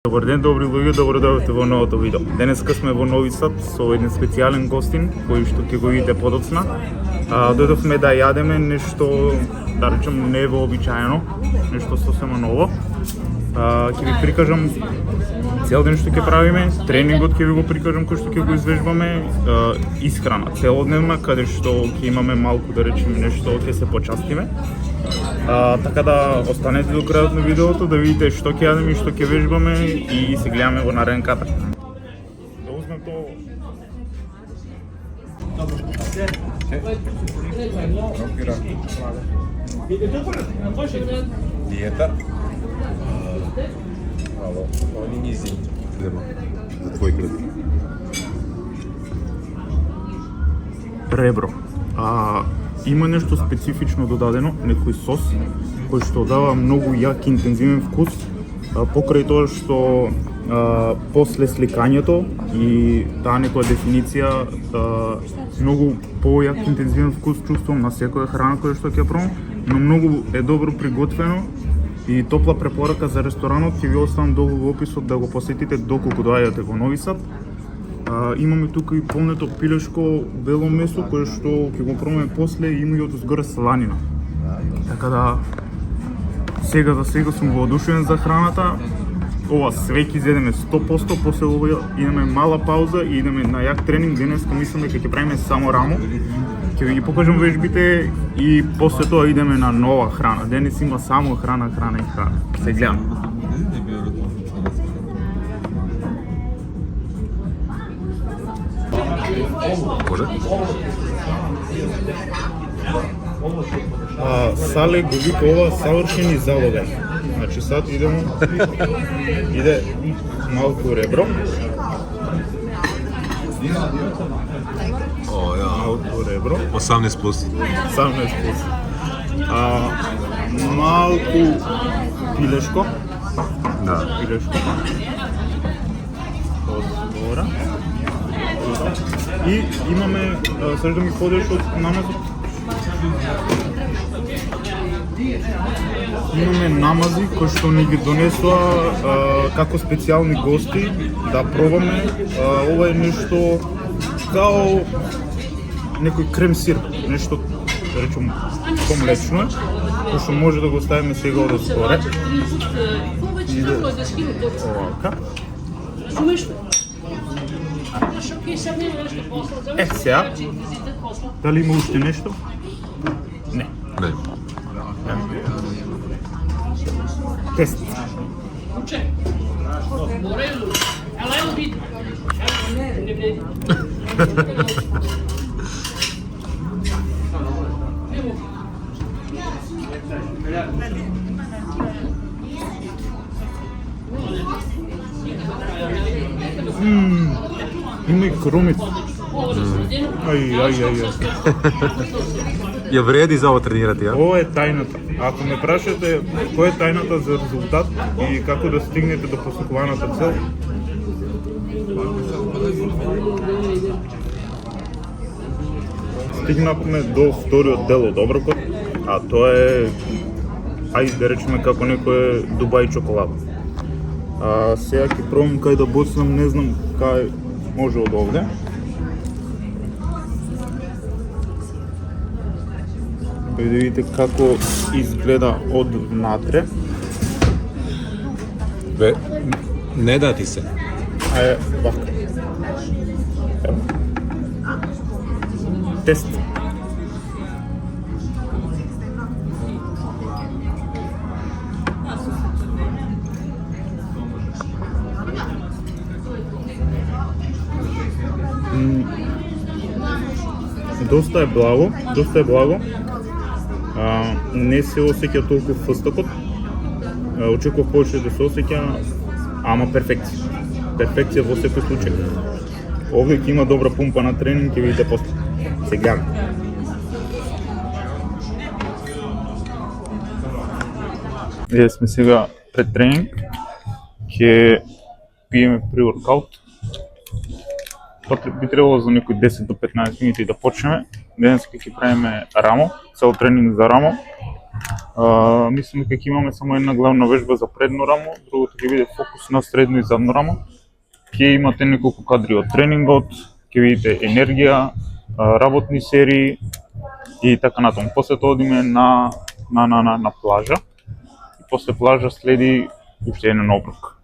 Добар ден, добри луѓе, добро дојдовте во новото видео. Денеска сме во Нови Сад со еден специјален гостин кој што ќе го видите подоцна. Дојдовме да јадеме нешто, да речем, невообичаено, нешто сосема ново. Ќе ви прикажам цел ден што ќе правиме, тренингот ќе ви го прикажам кој што ќе го извежбаме, исхрана целодневна каде што ќе имаме малку, да речеме, нешто ќе се почастиме. Така да останете до крајот на видеото да видите што ќе јадеме и што ќе вежбаме и се гледаме во нареден кадр. Да узмем тоа. Диета. Мало, они низи. За твой хлеб. Ребро. Има нешто специфично додадено, некој сос кој што дава многу јак интензивен вкус, покрај тоа што после сликањето и таа некоја дефиниција многу појак интензивен вкус чувствувам на секоја храна која што ќе пробам, но многу е добро приготвено и топла препорака за ресторанот ќе ви оставам долу во описот да го посетите доколку доаѓате во Нови Сад. Имаме тука и полнето пилешко бело месо кое што ќе го пробаме после, има и одозгоре сланина. Така да сега за сега сум воодушевен за храната. Ова све ќе изедеме 100%, после ова идеме мала пауза и идеме на јак тренинг. Денеска мислам дека ќе правиме само рамо. Ќе ви ги покажам вежбите и после тоа идеме на нова храна. Денес има само храна и храна. Се гледаме. Може? Сале го вика ова савршени заловен. Значи сад иде малку ребро. Малку ребро. 18 плюс. 18 плюс. Малку пилешко. Да. Пилешко. Одгора. И имаме, сега да ми ходиш од намазот. Имаме намази кои што ни ги донесоа како специјални гости да пробаме. Ова е нешто као некој крем сир, нешто да речем помлечно, кој што може да го ставиме сега од отгоре. Иде овака. Сега, дали има уште нешто? Не. Не. Тест. Има и кромица. Ај. Ја вреди за ова тренирате, ја? Ова е тајната. Ако ме прашате која е тајната за резултат и како да стигнете до посакуваната цел, стигнавме до вториот дел од оброкот, а тоа е, ајде да речеме како некој Дубај чоколада. Сега ќе пробам кај да боцнам, не знам кај може од овде. Да видите како изгледа од внатре. Бе, не да ти се. Ајде, вака. Ево. Тест. Доста е благо. Не се осеќа толку фстъкот. Очекував повеќе да се осеќа, ама перфекција. Перфекција во секој случај. Овде ќе има добра пумпа на тренинг, ќе видите после. Се гледаме. Ние сме сега пред тренинг. Ќе пиеме pre-workout. Би требало за некои 10 до 15 минути да почнеме. Денеска ќе правиме рамо, цел тренинг за рамо. Мислам дека ќе имаме само една главна вежба за предно рамо, другото ќе биде фокус на средно и задно рамо. Ќе имате неколку кадри од тренингот, ќе видите енергија, работни серии и така натаму. После тоа одиме на плажа и после плажа следи уште еден оброк.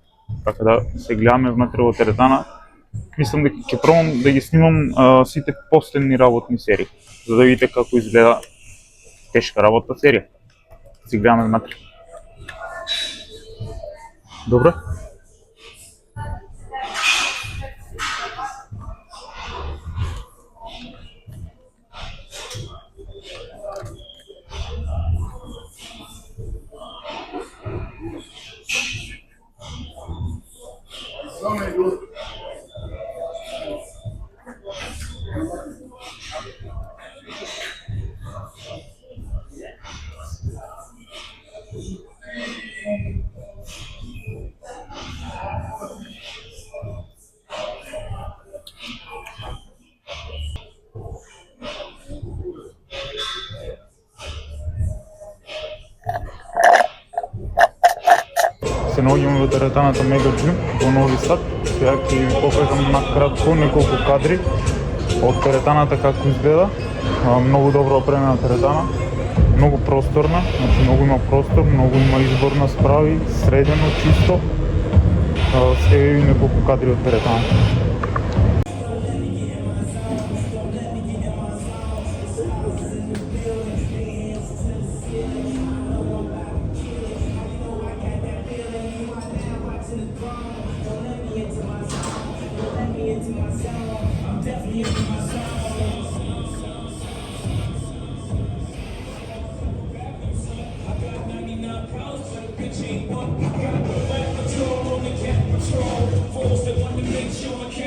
Така да се гледаме внатре во теретана. Мислам дека ќе пробам да ги снимам сите последни работни серии, за да видите како изгледа тешка работна серија. Се гледаме внатре. Добро? Се наоѓаме во теретаната Мега Джим во Нови Сад. Сега ќе ви покажам накратко неколку кадри од теретаната како изгледа. Многу добро опремена теретана, многу просторна, значи многу има простор, многу има избор на справи, средено, чисто. Сега ви неколку кадри од теретаната. Force that want to make sure I can't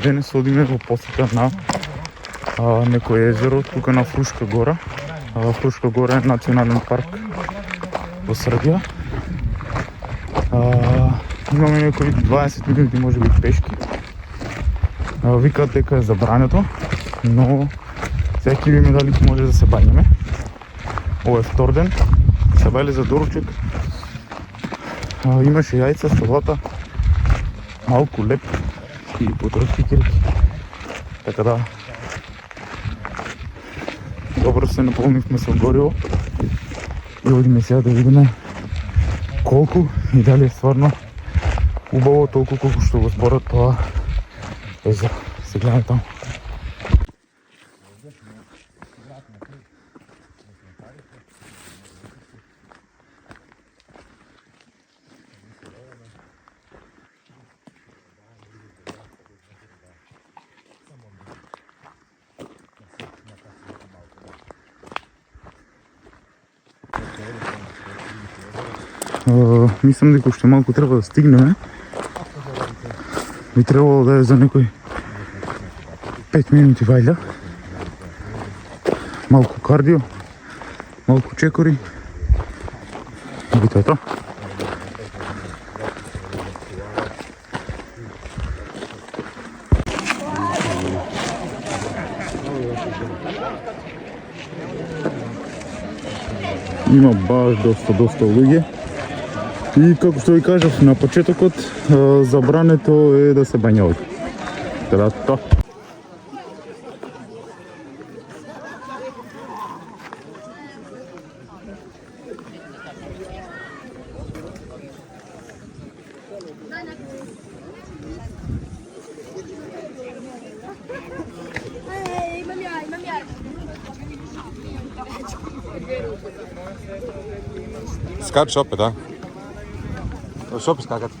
Денес одиме во посета на некое езеро тука на Фрушка гора. Фрушка гора е национален парк во Србија. Имаме некои 20 минути може би пешки. Викаат дека е забрането, но сега ќе видиме дали може да се бањаме. Ова е втор ден, се бајле за доручек. Имаше јајца, салата, малку леп и потрошки кирки. Така да, добро се наполнивме со гориво и одиме сега да видиме колку и дали е стварно убаво толку колку што го зборат тоа езеро. Се гледаме таму. Мислам дека уште малку треба да стигнеме. Би требало да е за некои 5 минути вајда. Малку кардио, малку чекори. И тоа е тоа. Има баш доста луѓе. И како што ви кажав на почетокот, забрането е да се бањават. Така тоа. Скачаш опет, да? Hoćeš opet skakat?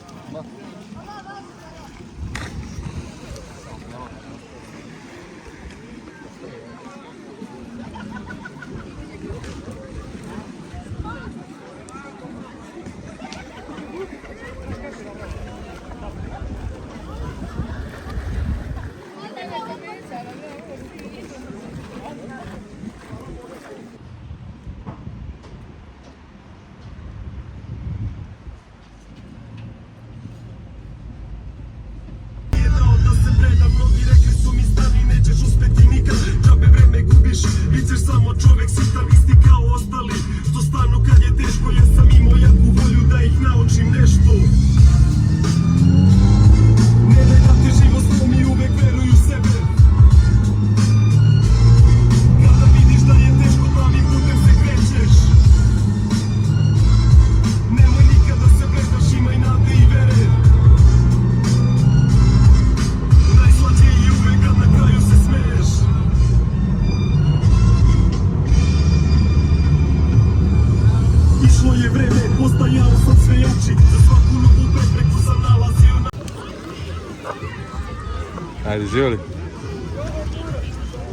Ajde, živjeli.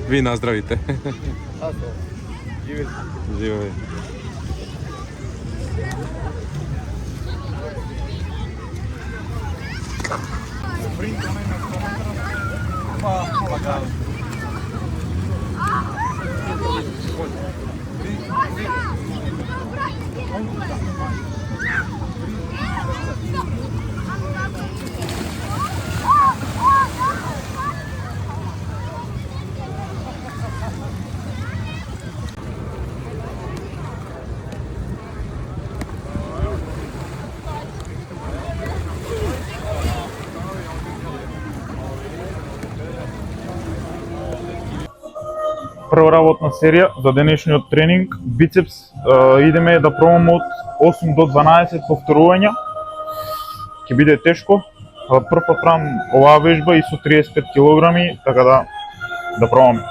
Vi nazdravite. Živjeli. Прва работна серија за денешниот тренинг, бицепс, идеме да пробаме од 8 до 12 повторувања. Ќе биде тешко. Прв пат правам оваа вежба и со 35 килограми, така да пробаме.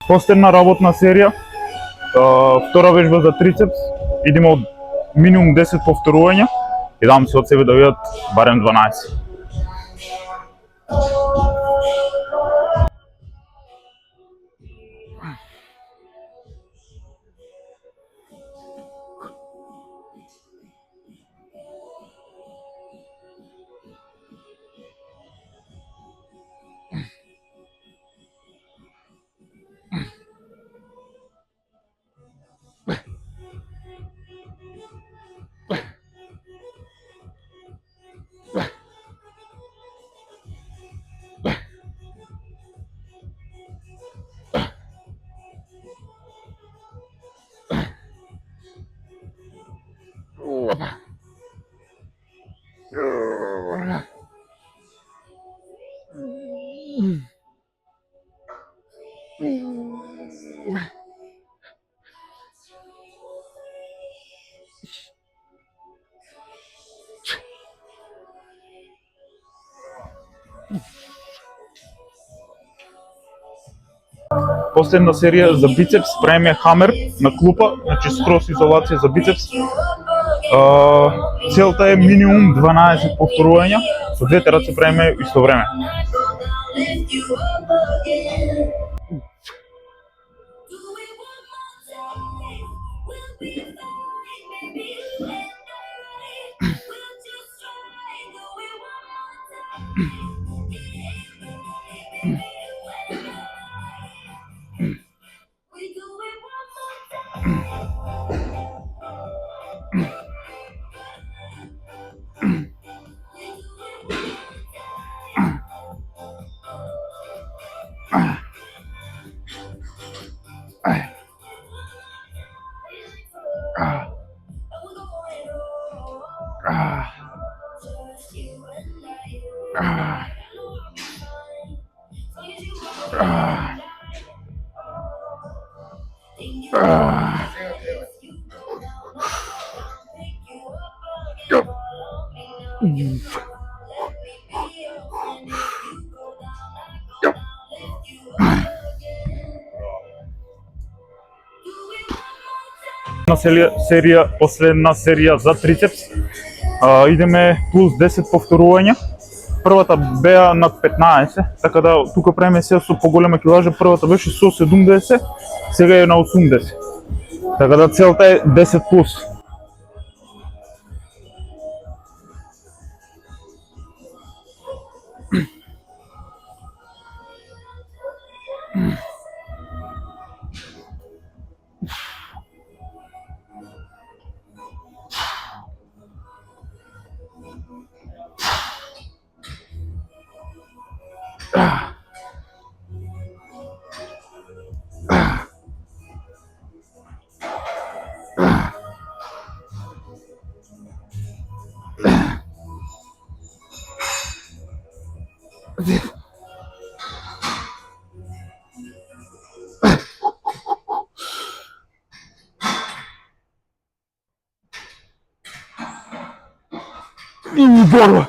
Последна работна серија, втора вежба за трицепс, идеме од минимум 10 повторувања и дам се од себе да бидат барем 12. Последна серија за бицепс, правиме хамер на клупа, значи скрос изолација за бицепс. Целта е минимум 12 повторувања, со двете раце правиме исто време. Последна серија за трицепс. Идеме плюс 10 повторувања. Првата беа над 15, така да тука правиме се со поголема килажа. Првата беше со 70, сега е на 80. Така да целта е 10 плюс. И борба.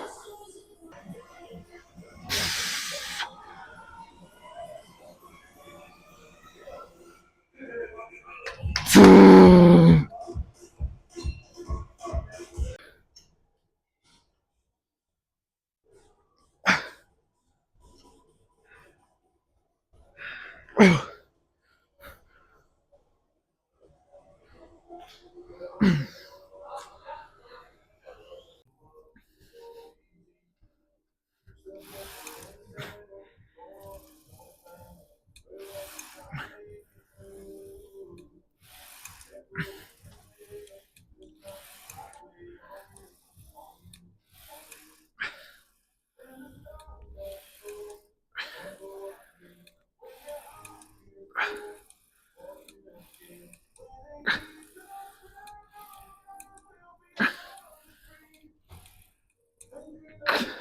Ек.